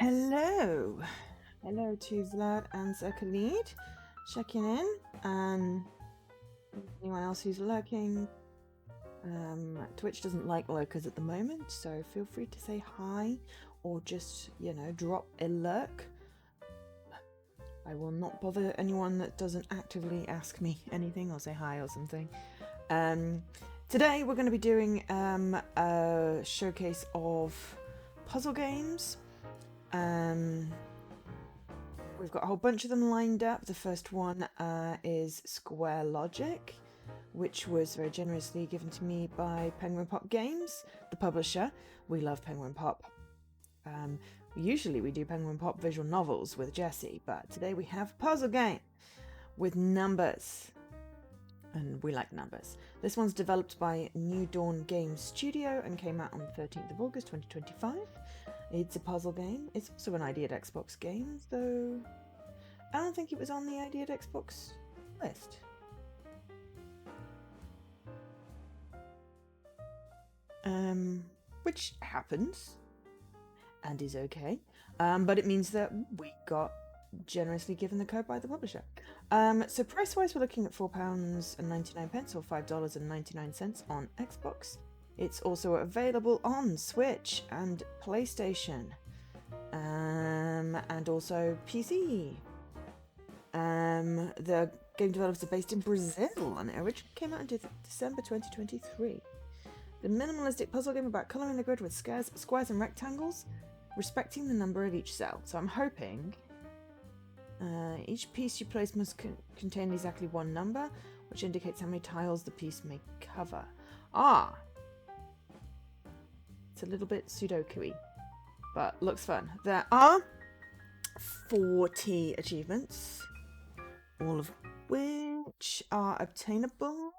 Hello. Hello to Vlad and Zerkalid. Checking in. Anyone else who's lurking? Twitch doesn't like lurkers at the moment, so feel free to say hi or just, drop a lurk. I will not bother anyone that doesn't actively ask me anything or say hi or something. Today we're going to be doing a showcase of puzzle games. We've got a whole bunch of them lined up. The first one is Square Logic, which was very generously given to me by Penguin Pop Games, the publisher. We love Penguin Pop. Usually we do Penguin Pop visual novels with Jessie, but today we have a puzzle game with numbers. And we like numbers. This one's developed by New Dawn Games Studio and came out on the 13th of August 2025. It's a puzzle game. It's also an ID at Xbox game, though I don't think it was on the ID at Xbox list. Which happens and is okay. But it means that we got generously given the code by the publisher. So price-wise, we're looking at £4.99 or $5.99 on Xbox. It's also available on Switch and PlayStation, and also PC. The game developers are based in Brazil, and it originally came out in December 2023. The minimalistic puzzle game about colouring the grid with squares and rectangles, respecting the number of each cell. So I'm hoping each piece you place must contain exactly one number, which indicates how many tiles the piece may cover. It's a little bit Sudoku-y, but looks fun. There are 40 achievements, all of which are obtainable.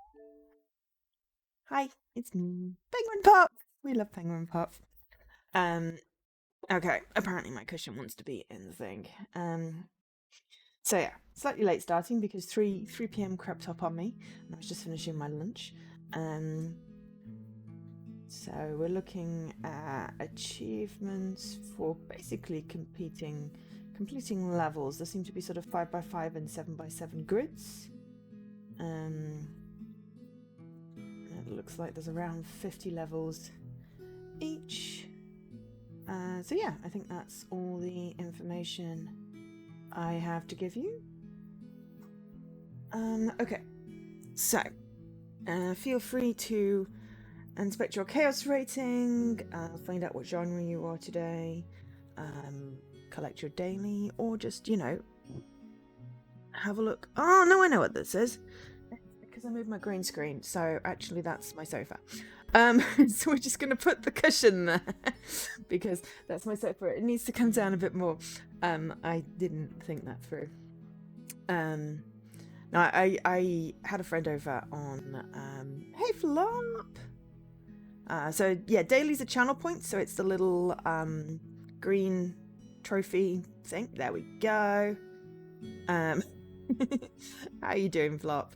Hi, it's me, Penguin Pop. We love Penguin Pop. Okay, apparently my cushion wants to be in the thing. So yeah, slightly late starting because 3 p.m. crept up on me and I was just finishing my lunch. So we're looking at achievements for basically completing levels. There seem to be sort of 5x5 and 7x7 grids. It looks like there's around 50 levels each. So yeah, I think that's all the information I have to give you. Okay, so feel free to inspect your chaos rating, find out what genre you are today, collect your daily, or just, have a look. Oh, no, I know what this is. It's because I moved my green screen, so actually that's my sofa. So we're just going to put the cushion there because that's my sofa. It needs to come down a bit more. I didn't think that through. No, I had a friend over on, hey Flop! So yeah, daily's a channel point, so it's the little green trophy thing. There we go. How are you doing, Flop?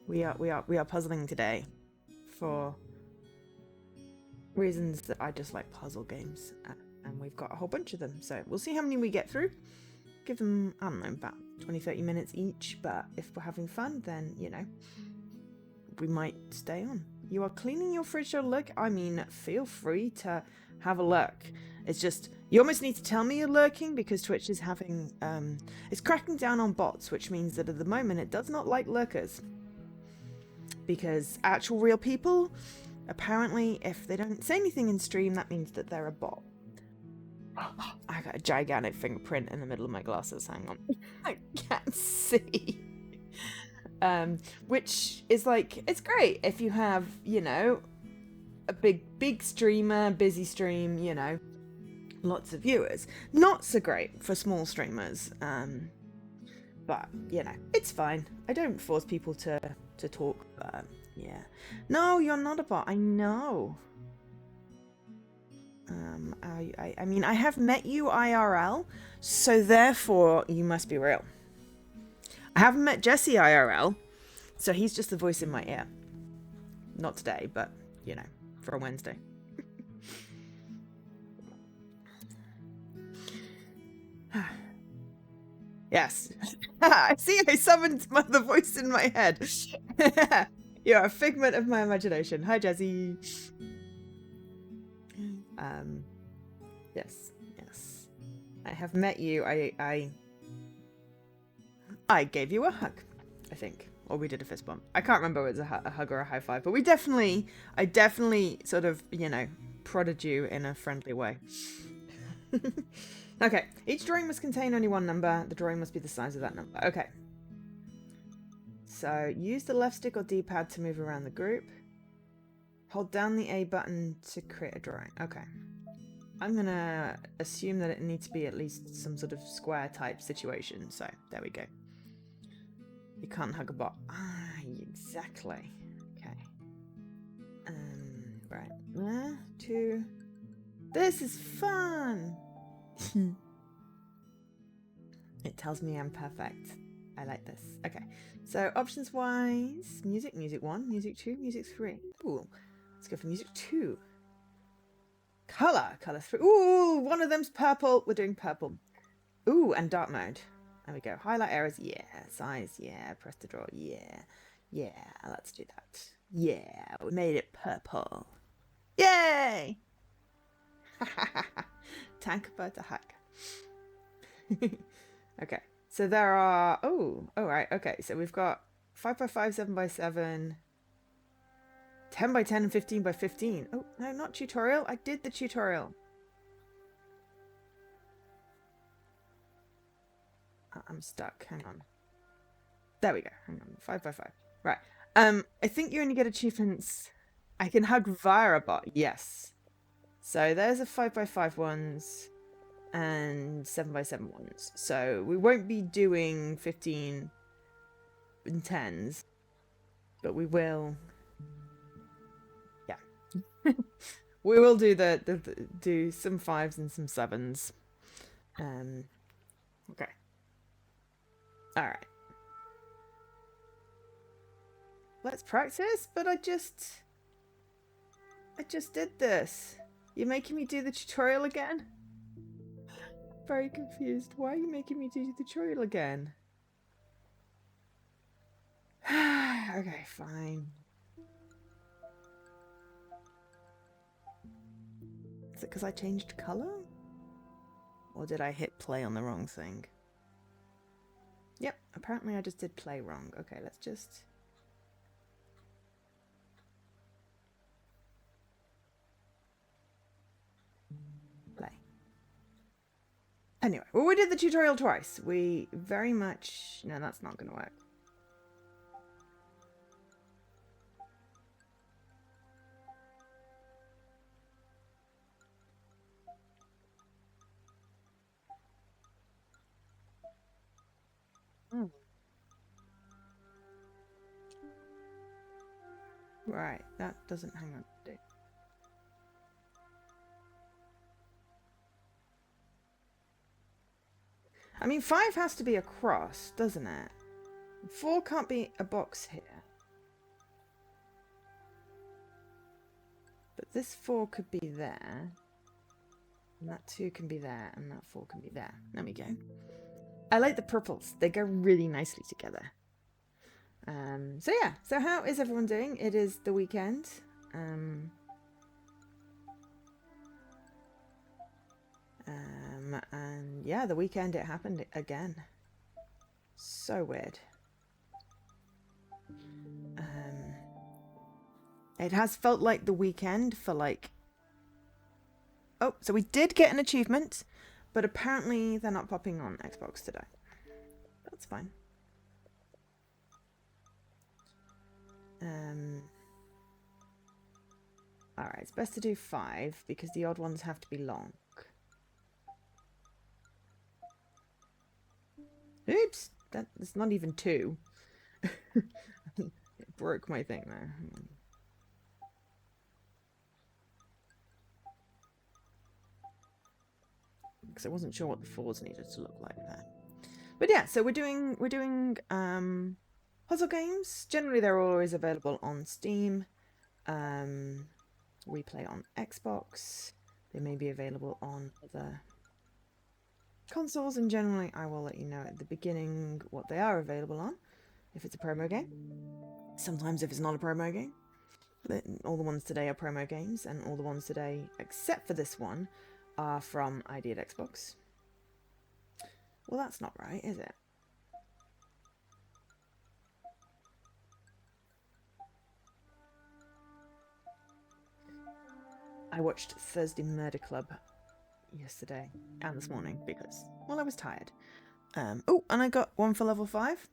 We are puzzling today for reasons that I just like puzzle games, and we've got a whole bunch of them. So we'll see how many we get through. Give them, I don't know, about 20-30 minutes each. But if we're having fun, then we might stay on. You are cleaning your fridge or look? I mean, feel free to have a look. It's just, you almost need to tell me you're lurking because Twitch is having, it's cracking down on bots, which means that at the moment it does not like lurkers. Because actual real people, apparently, if they don't say anything in stream, that means that they're a bot. I got a gigantic fingerprint in the middle of my glasses. Hang on. I can't see. Which is like, it's great if you have, a big streamer, busy stream, lots of viewers. Not so great for small streamers. But, it's fine. I don't force people to talk, but yeah. No, you're not a bot. I know. I mean, I have met you IRL, so therefore you must be real. I haven't met Jesse IRL, so he's just the voice in my ear. Not today, but, for a Wednesday. Yes. I see, I summoned the voice in my head. You're a figment of my imagination. Hi, Jazzy. Yes, yes. I have met you. I gave you a hug, I think. Or we did a fist bump. I can't remember if it was a hug or a high five, but I definitely sort of, you know, prodded you in a friendly way. Okay, each drawing must contain only one number. The drawing must be the size of that number. Okay. So use the left stick or D-pad to move around the group. Hold down the A button to create a drawing. Okay. I'm gonna assume that it needs to be at least some sort of square type situation. So there we go. You can't hug a bot. Ah, exactly. Okay. Right. 2. This is fun. It tells me I'm perfect. I like this. Okay. So options wise, music 1, music 2, music 3. Ooh. Let's go for music 2. Color 3. Ooh, one of them's purple. We're doing purple. Ooh, and dark mode. There we go. Highlight errors, yeah. Size, yeah. Press to draw, yeah. Yeah, let's do that. Yeah, we made it purple. Yay! Tank about to hack. Okay, so there are... Oh, right, okay. So we've got 5x5, 7x7, 10x10, and 15x15. Oh, no, not tutorial. I did the tutorial. I'm stuck. Hang on. There we go. Hang on. 5x5. Right. I think you only get achievements. I can hug via a bot. Yes. So there's a 5x5 ones and 7x7 ones. So we won't be doing 15 and 10s, but we will. Yeah. We will do do some 5s and some 7s. Okay. All right. Let's practice, but I just did this. You're making me do the tutorial again? Very confused. Why are you making me do the tutorial again? Okay, fine. Is it because I changed color? Or did I hit play on the wrong thing? Yep, apparently I just did play wrong. Okay, let's just... play. Anyway, well, we did the tutorial twice. We very much... No, that's not going to work. Right, that doesn't hang on. I mean, 5 has to be across, doesn't it? 4 can't be a box here. But this 4 could be there. And that 2 can be there, and that 4 can be there. There we go. I like the purples. They go really nicely together. So yeah, so how is everyone doing? It is the weekend. And yeah, the weekend it happened again. So weird. It has felt like the weekend for like... Oh, so we did get an achievement, but apparently they're not popping on Xbox today. That's fine. Alright, it's best to do 5 because the odd ones have to be long. Oops, that's not even 2. It broke my thing there. Because I wasn't sure what the 4s needed to look like there. But yeah, so we're doing puzzle games. Generally, they're always available on Steam. We play on Xbox. They may be available on other consoles, and generally I will let you know at the beginning what they are available on, if it's a promo game. Sometimes if it's not a promo game. All the ones today are promo games, and all the ones today, except for this one, are from ID at Xbox. Well, that's not right, is it? I watched Thursday Murder Club yesterday and this morning because, well, I was tired. Oh, and I got one for level 5.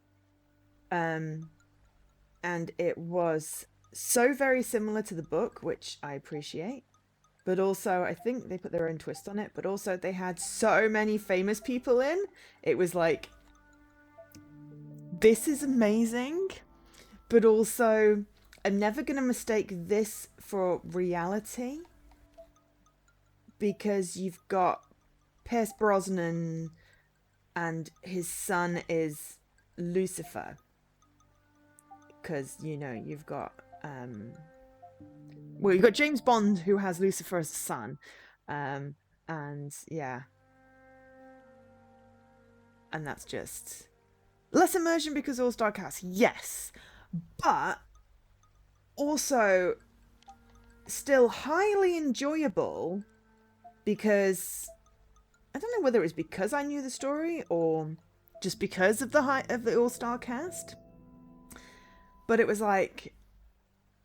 And it was so very similar to the book, which I appreciate. But also, I think they put their own twist on it. But also, they had so many famous people in. It was like, this is amazing. But also, I'm never going to mistake this for reality. Because you've got Pierce Brosnan and his son is Lucifer. Because, you know, you've got well, you've got James Bond who has Lucifer as a son. And yeah. And that's just less immersion because all-star cast, yes. But also still highly enjoyable because I don't know whether it was because I knew the story or just because of the all-star cast. But it was like,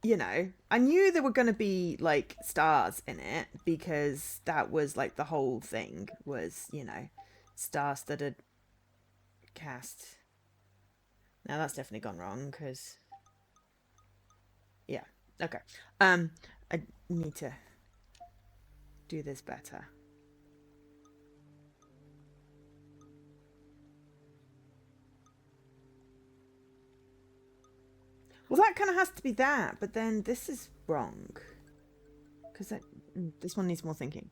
you know, I knew there were going to be like stars in it because that was like the whole thing was, you know, star-studded cast. Now that's definitely gone wrong because, yeah, okay. I need to do this better. Well, that kind of has to be that, but then this is wrong because this one needs more thinking.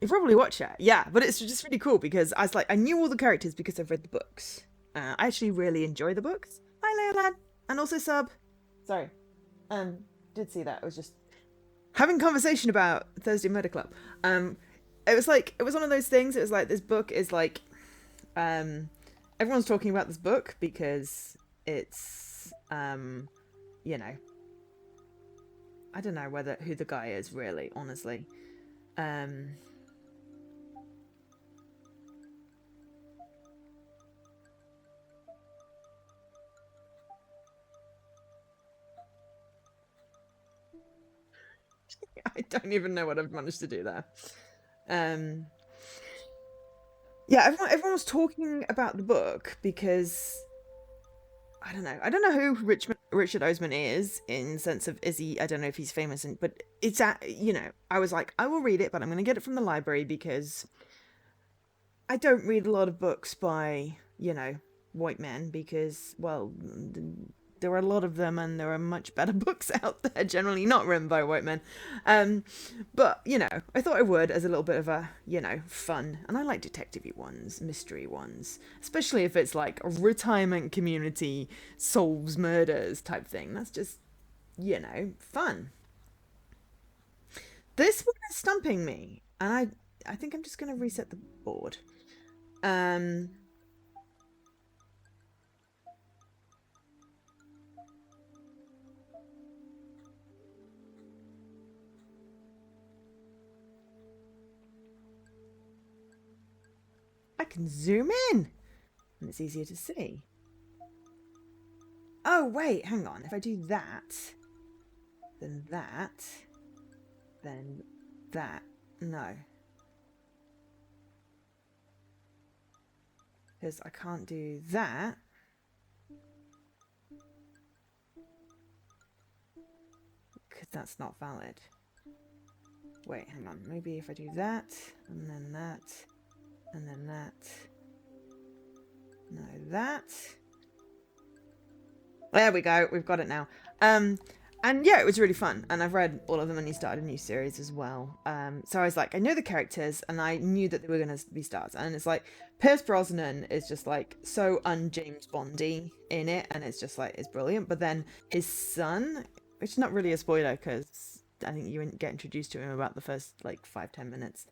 You probably watch it, yeah, but it's just really cool because I was like, I knew all the characters because I've read the books. I actually really enjoy the books. Hi, Leolad, and also sub. Sorry, did see that. I was just having conversation about Thursday Murder Club. It was like it was one of those things. It was like this book is like, everyone's talking about this book because it's you know, I don't know who the guy is really, honestly. I don't even know what I've managed to do there. Yeah, everyone was talking about the book because I don't know who Richard Osman is in the sense of is he, I don't know if he's famous, but it's you know, I was like, I will read it, but I'm going to get it from the library because I don't read a lot of books by, you know, white men because, well, there are a lot of them and there are much better books out there, generally not written by white men. But, you know, I thought I would as a little bit of a, you know, fun. And I like detective-y ones, mystery ones, especially if it's like a retirement community solves murders type thing. That's just, you know, fun. This one is stumping me. And I think I'm just going to reset the board. Um, I can zoom in and it's easier to see. Oh, wait, hang on. If I do that, then that, then that. No. Because I can't do that. Because that's not valid. Wait, hang on. Maybe if I do that, and then that, and then that. No, that. There we go. We've got it now. And yeah, it was really fun. And I've read all of them and he started a new series as well. So I was like, I know the characters and I knew that they were going to be stars. And it's like, Pierce Brosnan is just like so un-James Bondy in it. And it's just like, it's brilliant. But then his son, which is not really a spoiler because I think you get introduced to him about the first like 5-10 minutes.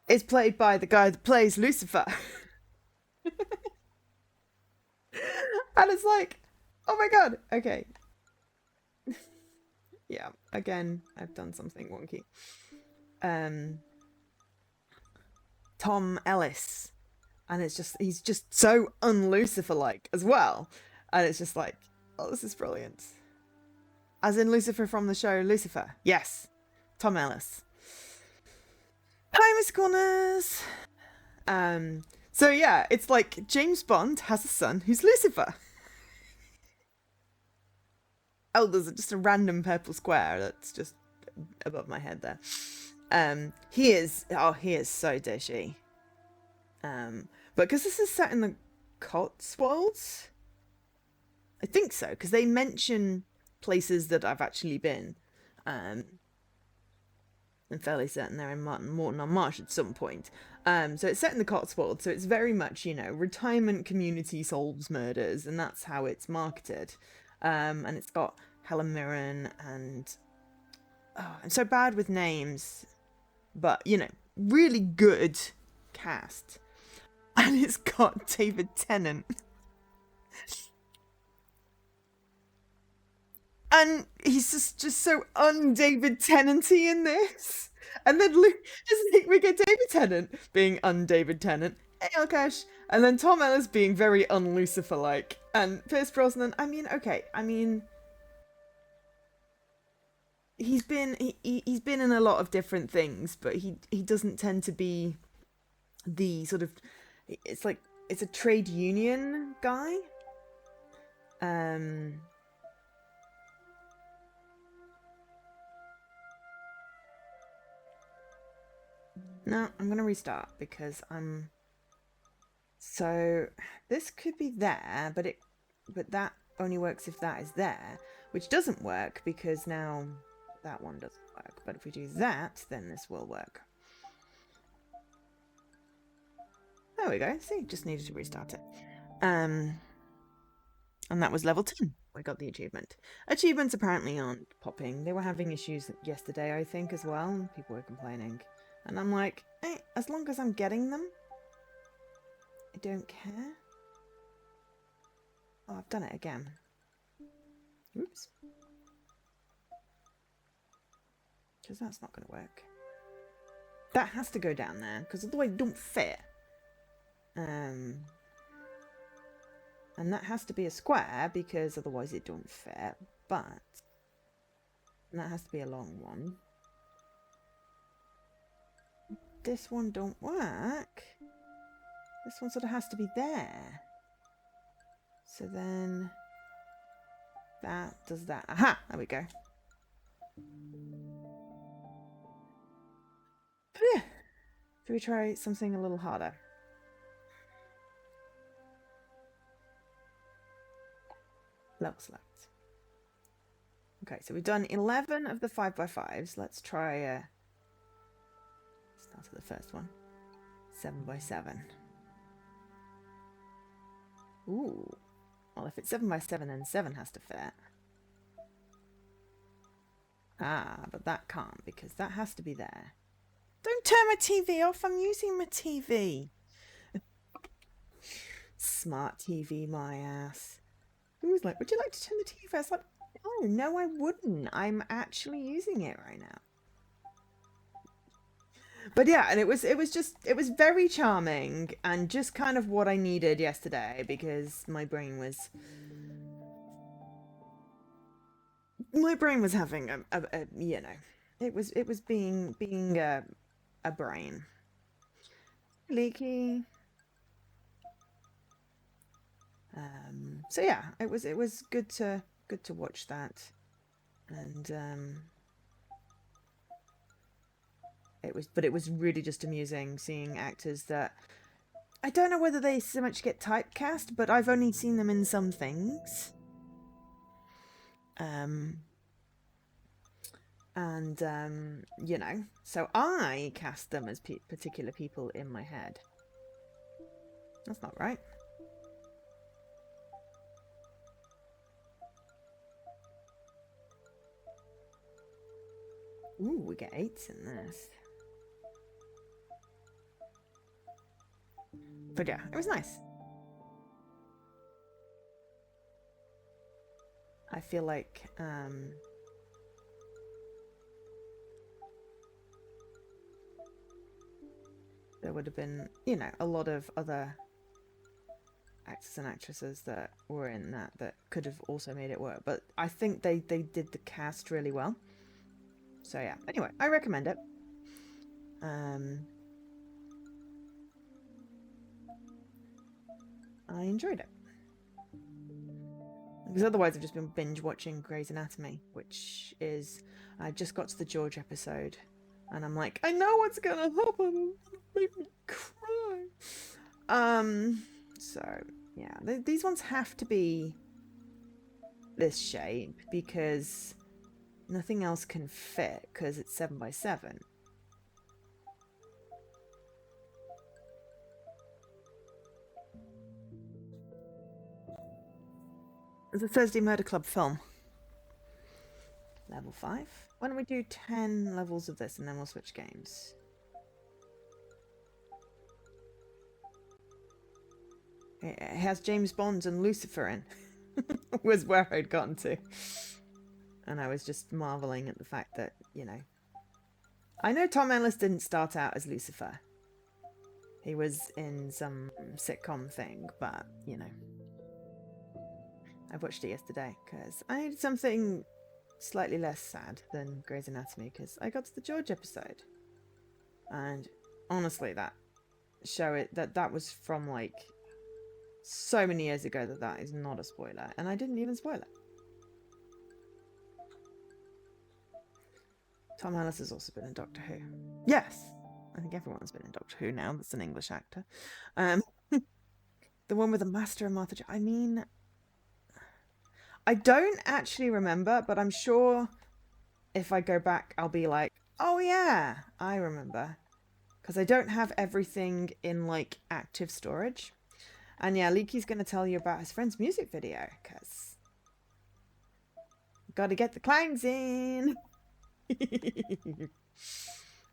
is played by the guy that plays Lucifer. And it's like, oh my god, okay. Yeah, again, I've done something wonky. Tom Ellis. And it's just, he's just so un-Lucifer like as well. And it's just like, oh, this is brilliant. As in Lucifer from the show Lucifer. Yes. Tom Ellis. Hi, Miss Corners. So yeah, it's like James Bond has a son who's Lucifer. Oh, there's just a random purple square that's just above my head there. He is so dishy. But because this is set in the Cotswolds, I think so, because they mention places that I've actually been. I'm fairly certain they're in Morton on Marsh at some point. So it's set in the Cotswolds, so it's very much, you know, retirement community solves murders, and that's how it's marketed. And it's got Helen Mirren and I'm so bad with names, but you know, really good cast. And it's got David Tennant. And he's just so un-David Tennant-y in this. And then we get David Tennant being un-David Tennant. Hey, Alkesh. And then Tom Ellis being very un-Lucifer-like. And Pierce Brosnan, I mean, okay, I mean, he's been in a lot of different things, but he doesn't tend to be the sort of, it's like, it's a trade union guy. No, I'm gonna restart because I'm. So this could be there, but that only works if that is there, which doesn't work because now that one doesn't work. But if we do that, then this will work. There we go. See, just needed to restart it. And that was level 10. I got the achievement. Achievements apparently aren't popping. They were having issues yesterday, I think, as well. People were complaining. And I'm like, hey, as long as I'm getting them, I don't care. Oh, I've done it again. Oops. Because that's not going to work. That has to go down there, because otherwise it don't fit. And that has to be a square, because otherwise it don't fit. But that has to be a long one. This one don't work. This one sort of has to be there. So then that does that. Aha! There we go. Yeah. Should we try something a little harder? Level select. Okay, so we've done 11 of the 5x5s. Let's try start at the first one. 7x7. Ooh. Well, if it's 7x7, then 7 has to fit. Ah, but that can't, because that has to be there. Don't turn my TV off. I'm using my TV. Smart TV, my ass. Who was like, would you like to turn the TV off? I was like, no, I wouldn't. I'm actually using it right now. But yeah, and it was very charming and just kind of what I needed yesterday, because my brain was having a you know, it was being a brain. Leaky. So yeah, it was good to watch that, and it was really just amusing seeing actors that I don't know whether they so much get typecast, but I've only seen them in some things. You know, so I cast them as particular people in my head. That's not right. Ooh, we get 8s in this. But yeah, it was nice. I feel like there would have been, you know, a lot of other actors and actresses that were in that could have also made it work. But I think they did the cast really well. So yeah, anyway, I recommend it. I enjoyed it. Because otherwise I've just been binge watching Grey's Anatomy, which is, I just got to the George episode and I'm like, I know what's gonna happen. It'll make me cry. So yeah, these ones have to be this shape because nothing else can fit because it's 7x7. It's a Thursday Murder Club film. Level 5. Why don't we do 10 levels of this and then we'll switch games? It has James Bond and Lucifer in. Was where I'd gotten to. And I was just marveling at the fact that, you know, I know Tom Ellis didn't start out as Lucifer. He was in some sitcom thing, but, you know. I watched it yesterday because I needed something slightly less sad than Grey's Anatomy because I got to the George episode. And honestly, that show that was from like so many years ago that is not a spoiler. And I didn't even spoil it. Tom Ellis has also been in Doctor Who. Yes, I think everyone's been in Doctor Who now. That's an English actor. The one with the Master and Martha. I mean, I don't actually remember, but I'm sure if I go back, I'll be like, oh yeah, I remember. Because I don't have everything in like active storage. And yeah, Leaky's going to tell you about his friend's music video because got to get the clowns in.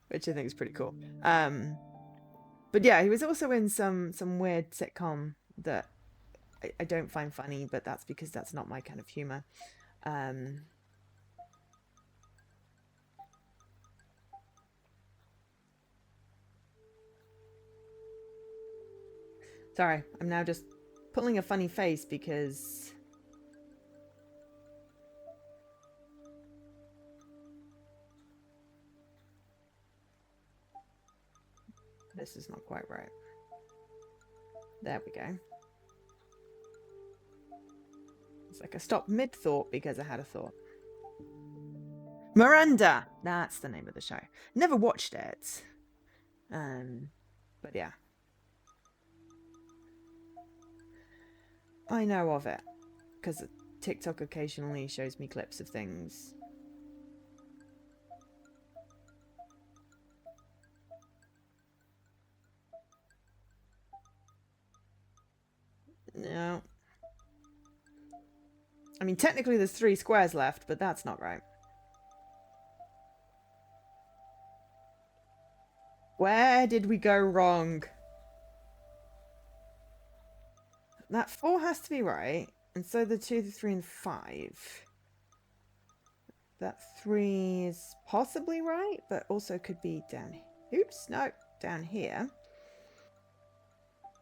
Which I think is pretty cool. But yeah, he was also in some weird sitcom that I don't find funny, but that's because that's not my kind of humor. Sorry, I'm now just pulling a funny face because this is not quite right. There we go. It's like I stopped mid-thought because I had a thought. Miranda! That's the name of the show. Never watched it. But yeah. I know of it. Because TikTok occasionally shows me clips of things. No. I mean, technically there's 3 squares left, but that's not right. Where did we go wrong? That 4 has to be right, and so the 2, the 3, and 5. That 3 is possibly right, but also could be down here. Oops, no, down here.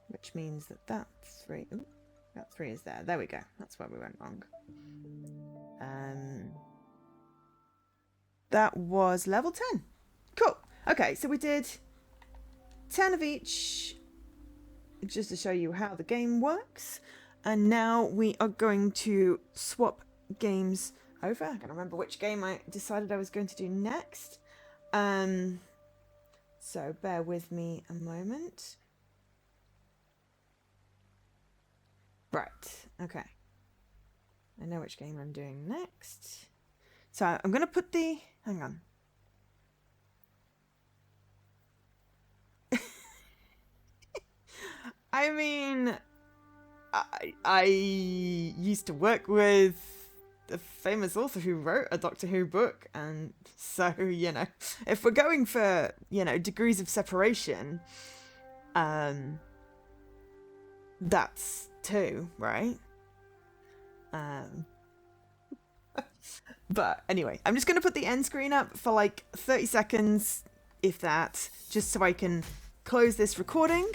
Which means that 3... Ooh, that 3 is there. There we go. That's where we went wrong. That was level 10. Cool. Okay, so we did 10 of each, just to show you how the game works. And now we are going to swap games over. I can't remember which game I decided I was going to do next. So bear with me a moment. Right, okay. I know which game I'm doing next. So I'm going to put the... Hang on. I mean, I used to work with a famous author who wrote a Doctor Who book, and so, you know, if we're going for, you know, degrees of separation, That's 2, right? But anyway, I'm just going to put the end screen up for like 30 seconds, if that, just so I can close this recording.